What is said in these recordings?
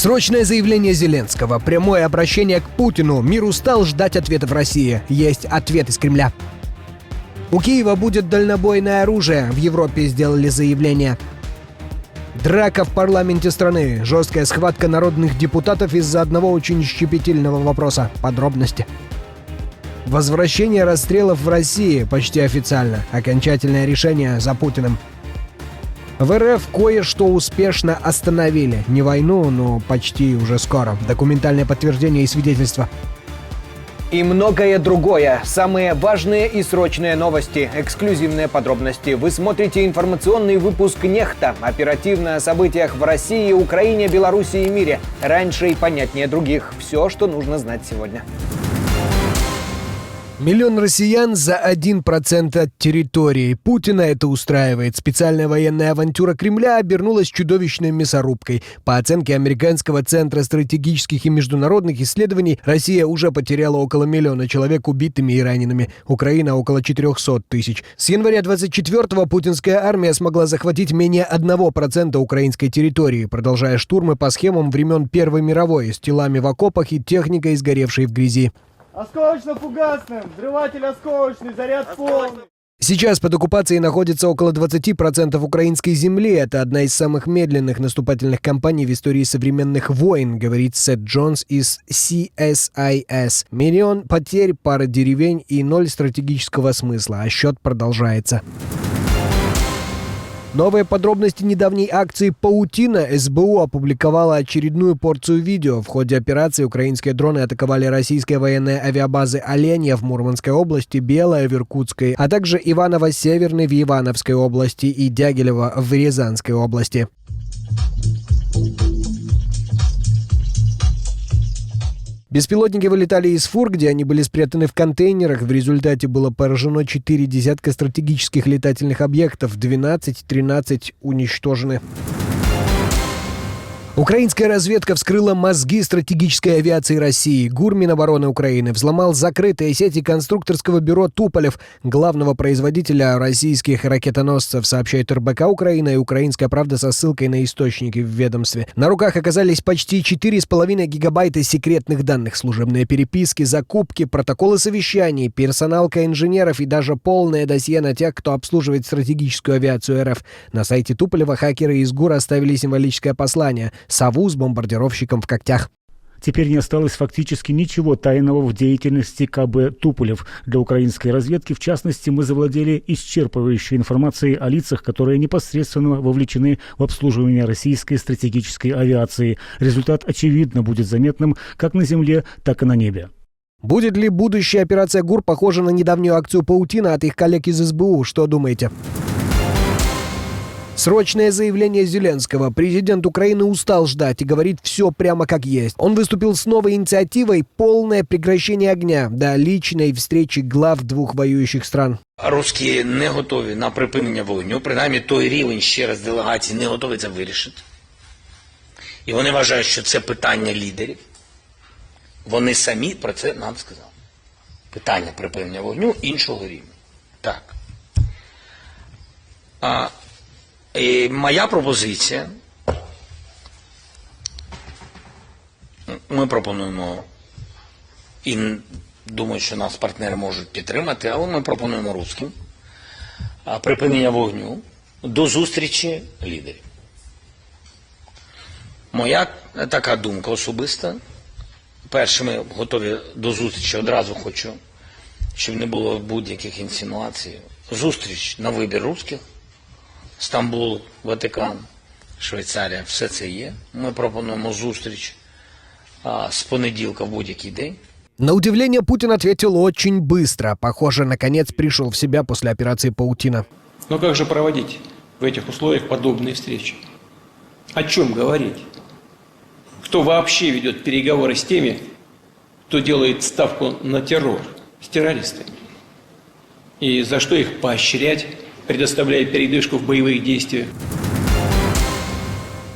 Срочное заявление Зеленского, прямое обращение к Путину. Мир устал ждать ответа в России. Есть ответ из Кремля. У Киева будет дальнобойное оружие. В Европе сделали заявление. Драка в парламенте страны. Жесткая схватка народных депутатов из-за одного очень щепетильного вопроса. Подробности. Возвращение расстрелов в России почти официально. Окончательное решение за Путиным. В РФ кое-что успешно остановили. Не войну, но почти уже скоро. Документальное подтверждение и свидетельство. И многое другое. Самые важные и срочные новости. Эксклюзивные подробности. Вы смотрите информационный выпуск «Нехта». Оперативно о событиях в России, Украине, Беларуси и мире. Раньше и понятнее других. Все, что нужно знать сегодня. 1 миллион россиян за 1% от территории. Путина это устраивает. Специальная военная авантюра Кремля обернулась чудовищной мясорубкой. По оценке Американского центра стратегических и международных исследований, Россия уже потеряла около 1 миллиона человек убитыми и ранеными. Украина около 400 тысяч. С января 24-го путинская армия смогла захватить менее 1% украинской территории, продолжая штурмы по схемам времен Первой мировой, с телами в окопах и техникой, сгоревшей в грязи. Осколочно-фугасным, взрыватель осколочный, заряд полный. Сейчас под оккупацией находится около 20% украинской земли. Это одна из самых медленных наступательных кампаний в истории современных войн, говорит Сет Джонс из CSIS. 1 миллион потерь, пара деревень и 0 стратегического смысла, а счет продолжается. Новые подробности недавней акции «Паутина». СБУ опубликовала очередную порцию видео. В ходе операции украинские дроны атаковали российские военные авиабазы «Оленья» в Мурманской области, «Белая» в Иркутской, а также Иваново-Северный в Ивановской области и Дягилево в Рязанской области. Беспилотники вылетали из фур, где они были спрятаны в контейнерах. В результате было поражено 4 десятка стратегических летательных объектов, 13 уничтожены. Украинская разведка вскрыла мозги стратегической авиации России. ГУР Минобороны Украины взломал закрытые сети конструкторского бюро «Туполев», главного производителя российских ракетоносцев, сообщает РБК Украина и «Украинская правда» со ссылкой на источники в ведомстве. На руках оказались почти 4,5 гигабайта секретных данных, служебные переписки, закупки, протоколы совещаний, персоналка инженеров и даже полное досье на тех, кто обслуживает стратегическую авиацию РФ. На сайте Туполева хакеры из ГУР оставили символическое послание – сову с бомбардировщиком в когтях. Теперь не осталось фактически ничего тайного в деятельности КБ «Туполев». Для украинской разведки, в частности, мы завладели исчерпывающей информацией о лицах, которые непосредственно вовлечены в обслуживание российской стратегической авиации. Результат, очевидно, будет заметным как на земле, так и на небе. Будет ли будущая операция ГУР похожа на недавнюю акцию «Паутина» от их коллег из СБУ? Что думаете? Срочное заявление Зеленского. Президент Украины устал ждать и говорит все прямо как есть. Он выступил с новой инициативой «Полное прекращение огня» до личной встречи глав двух воюющих стран. Русські не готові на припинення вогню, принаймні той рівень ще раз делегації не готові це вирішити. І вони вважають, що це питання лідерів. Вони самі про це нам сказали. Питання припинення вогню іншого рівня. Так. І моя пропозиція, ми пропонуємо, і думаю, що нас партнери можуть підтримати, але ми пропонуємо русським припинення вогню до зустрічі лідерів. Моя така думка особиста. Перше, ми готові до зустрічі, одразу хочу, щоб не було будь-яких інсинуацій. Зустріч на вибір русських. Стамбул, Ватикан, Швейцарія, все це є. Ми пропонуємо зустріч з понеділка в будь-який день. На удивление Путин ответил очень быстро. Похоже, наконец пришел в себя после операции «Паутина». Но как же проводить в этих условиях подобные встречи? О чем говорить? Кто вообще ведет переговоры с теми, кто делает ставку на террор, с террористами? И за что их поощрять, предоставляя передышку в боевых действиях?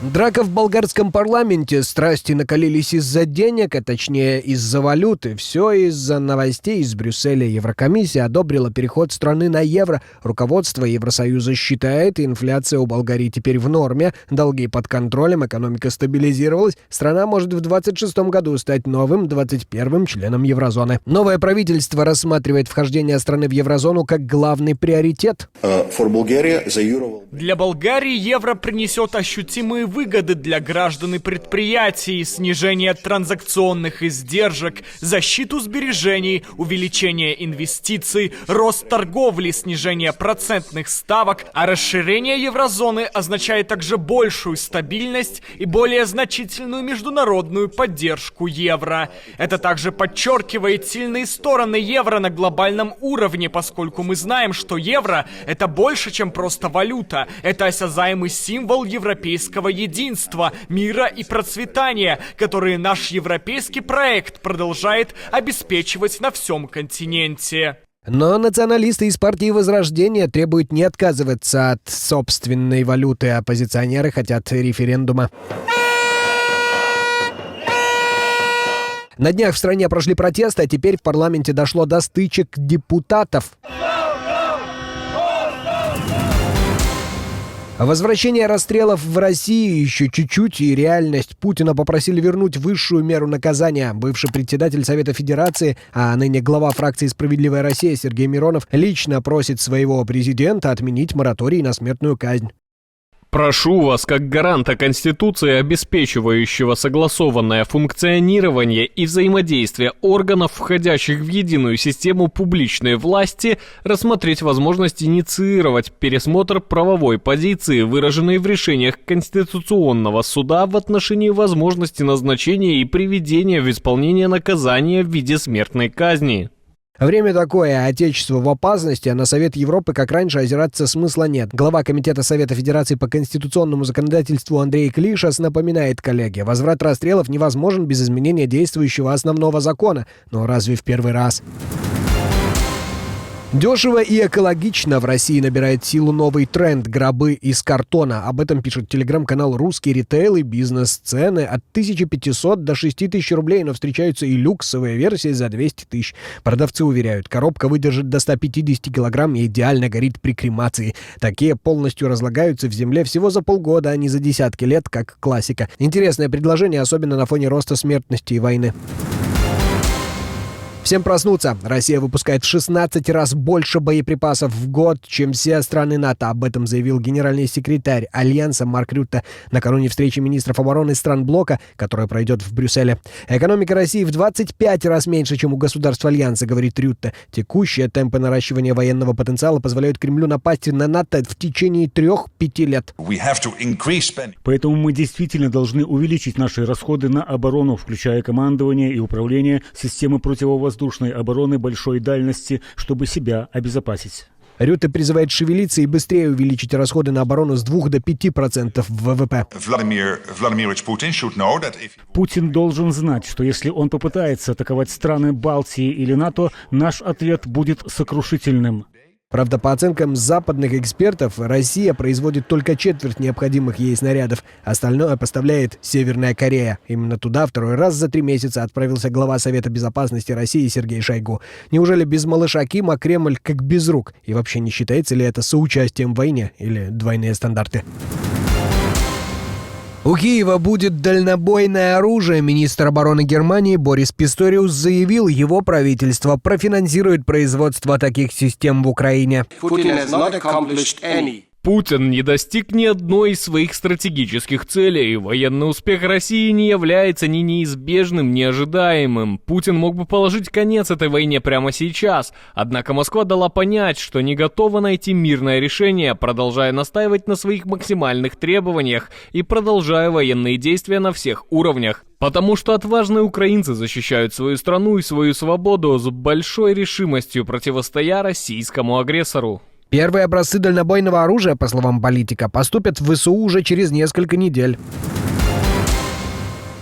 Драка в болгарском парламенте, страсти накалились из-за денег, а точнее из-за валюты. Все из-за новостей из Брюсселя. Еврокомиссия одобрила переход страны на евро. Руководство Евросоюза считает, инфляция у Болгарии теперь в норме, долги под контролем, экономика стабилизировалась. Страна может в 2026 году стать новым 21-м членом еврозоны. Новое правительство рассматривает вхождение страны в еврозону как главный приоритет. Для Болгарии евро принесет ощутимые выгоды для граждан и предприятий, снижение транзакционных издержек, защиту сбережений, увеличение инвестиций, рост торговли, снижение процентных ставок, а расширение еврозоны означает также большую стабильность и более значительную международную поддержку евро. Это также подчеркивает сильные стороны евро на глобальном уровне, поскольку мы знаем, что евро — это больше, чем просто валюта. Это осязаемый символ европейского единства, мира и процветания, которые наш европейский проект продолжает обеспечивать на всем континенте. Но националисты из партии Возрождения требуют не отказываться от собственной валюты, а оппозиционеры хотят референдума. На днях в стране прошли протесты, а теперь в парламенте дошло до стычек депутатов. Возвращение расстрелов в России еще чуть-чуть, и реальность. Путина попросили вернуть высшую меру наказания. Бывший председатель Совета Федерации, а ныне глава фракции «Справедливая Россия» Сергей Миронов лично просит своего президента отменить мораторий на смертную казнь. Прошу вас, как гаранта Конституции, обеспечивающего согласованное функционирование и взаимодействие органов, входящих в единую систему публичной власти, рассмотреть возможность инициировать пересмотр правовой позиции, выраженной в решениях Конституционного суда в отношении возможности назначения и приведения в исполнение наказания в виде смертной казни. Время такое, отечество в опасности, а на Совет Европы, как раньше, озираться смысла нет. Глава Комитета Совета Федерации по конституционному законодательству Андрей Клишас напоминает коллеге: возврат расстрелов невозможен без изменения действующего основного закона. Но разве в первый раз? Дешево и экологично в России набирает силу новый тренд – гробы из картона. Об этом пишет телеграм-канал «Русский ритейл» и бизнес. Цены от 1500 до 6000 рублей, но встречаются и люксовые версии за 200 тысяч. Продавцы уверяют, коробка выдержит до 150 килограмм и идеально горит при кремации. Такие полностью разлагаются в земле всего за полгода, а не за десятки лет, как классика. Интересное предложение, особенно на фоне роста смертности и войны. Всем проснуться. Россия выпускает в 16 раз больше боеприпасов в год, чем все страны НАТО. Об этом заявил генеральный секретарь Альянса Марк Рютте накануне встречи министров обороны стран блока, которая пройдет в Брюсселе. Экономика России в 25 раз меньше, чем у государств Альянса, говорит Рютте. Текущие темпы наращивания военного потенциала позволяют Кремлю напасть на НАТО в течение 3-5 лет. Поэтому мы действительно должны увеличить наши расходы на оборону, включая командование и управление системы противовоздушной обороны большой дальности, чтобы себя обезопасить. Рютте призывает шевелиться и быстрее увеличить расходы на оборону с 2 до 5% ВВП. Путин должен знать, что если он попытается атаковать страны Балтии или НАТО, наш ответ будет сокрушительным. Правда, по оценкам западных экспертов, Россия производит только четверть необходимых ей снарядов. Остальное поставляет Северная Корея. Именно туда второй раз за 3 месяца отправился глава Совета Безопасности России Сергей Шойгу. Неужели без малыша Кима Кремль как без рук? И вообще не считается ли это соучастием в войне или двойные стандарты? У Киева будет дальнобойное оружие. Министр обороны Германии Борис Писториус заявил, его правительство профинансирует производство таких систем в Украине. Путин не достиг ни одной из своих стратегических целей. Военный успех России не является ни неизбежным, ни ожидаемым. Путин мог бы положить конец этой войне прямо сейчас. Однако Москва дала понять, что не готова найти мирное решение, продолжая настаивать на своих максимальных требованиях и продолжая военные действия на всех уровнях. Потому что отважные украинцы защищают свою страну и свою свободу с большой решимостью, противостоя российскому агрессору. Первые образцы дальнобойного оружия, по словам политика, поступят в ВСУ уже через несколько недель.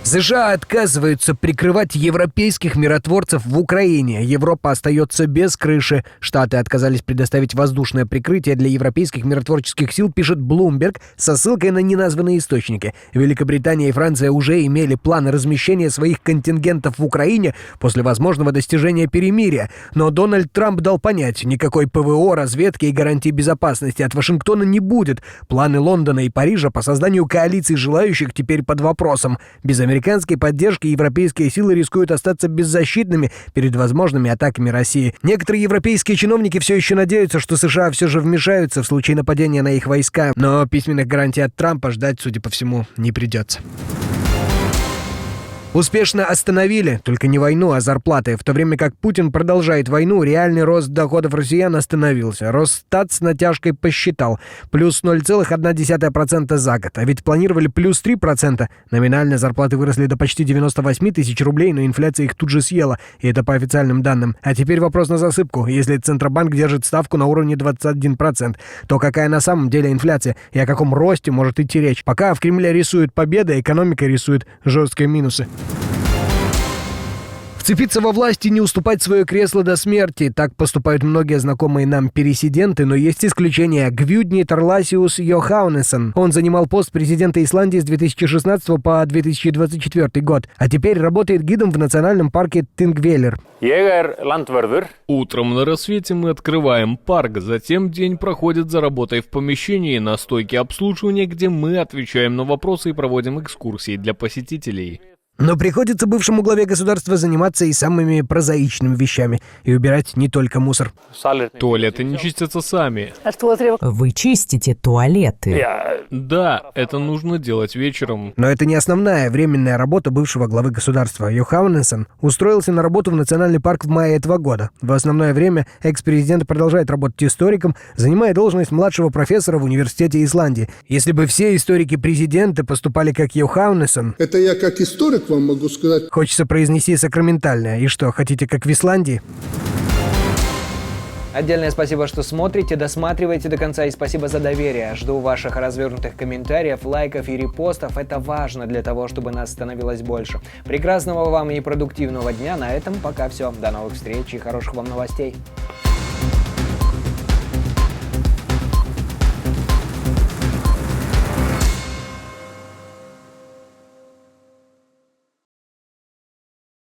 США отказываются прикрывать европейских миротворцев в Украине. Европа остается без крыши. Штаты отказались предоставить воздушное прикрытие для европейских миротворческих сил, пишет Bloomberg со ссылкой на неназванные источники. Великобритания и Франция уже имели планы размещения своих контингентов в Украине после возможного достижения перемирия. Но Дональд Трамп дал понять, никакой ПВО, разведки и гарантий безопасности от Вашингтона не будет. Планы Лондона и Парижа по созданию коалиции желающих теперь под вопросом. Без американской поддержки европейские силы рискуют остаться беззащитными перед возможными атаками России. Некоторые европейские чиновники все еще надеются, что США все же вмешаются в случае нападения на их войска, но письменных гарантий от Трампа ждать, судя по всему, не придется. Успешно остановили, только не войну, а зарплаты. В то время как Путин продолжает войну, реальный рост доходов россиян остановился. Росстат с натяжкой посчитал. Плюс 0,1% за год. А ведь планировали плюс 3%. Номинально зарплаты выросли до почти 98 тысяч рублей, но инфляция их тут же съела. И это по официальным данным. А теперь вопрос на засыпку. Если Центробанк держит ставку на уровне 21%, то какая на самом деле инфляция? И о каком росте может идти речь? Пока в Кремле рисует победа, экономика рисует жесткие минусы. Вцепиться во власть и не уступать свое кресло до смерти. Так поступают многие знакомые нам пересиденты, но есть исключения. Гвюдни Тарласиус Йохаунесен. Он занимал пост президента Исландии с 2016 по 2024 год, а теперь работает гидом в национальном парке Тингвеллер. Утром на рассвете мы открываем парк, затем день проходит за работой в помещении на стойке обслуживания, где мы отвечаем на вопросы и проводим экскурсии для посетителей. Но приходится бывшему главе государства заниматься и самыми прозаичными вещами, и убирать не только мусор. Туалеты не чистятся сами. Вы чистите туалеты. Да, это нужно делать вечером. Но это не основная временная работа бывшего главы государства. Йохаунесен устроился на работу в национальный парк в мае этого года. В основное время экс-президент продолжает работать историком, занимая должность младшего профессора в университете Исландии. Если бы все историки-президенты поступали как Йохаунесен... Это я как историк вам могу сказать. Хочется произнести сакраментальное. И что, хотите как в Исландии? Отдельное спасибо, что смотрите, досматриваете до конца, и спасибо за доверие. Жду ваших развернутых комментариев, лайков и репостов. Это важно для того, чтобы нас становилось больше. Прекрасного вам и продуктивного дня. На этом пока все. До новых встреч и хороших вам новостей.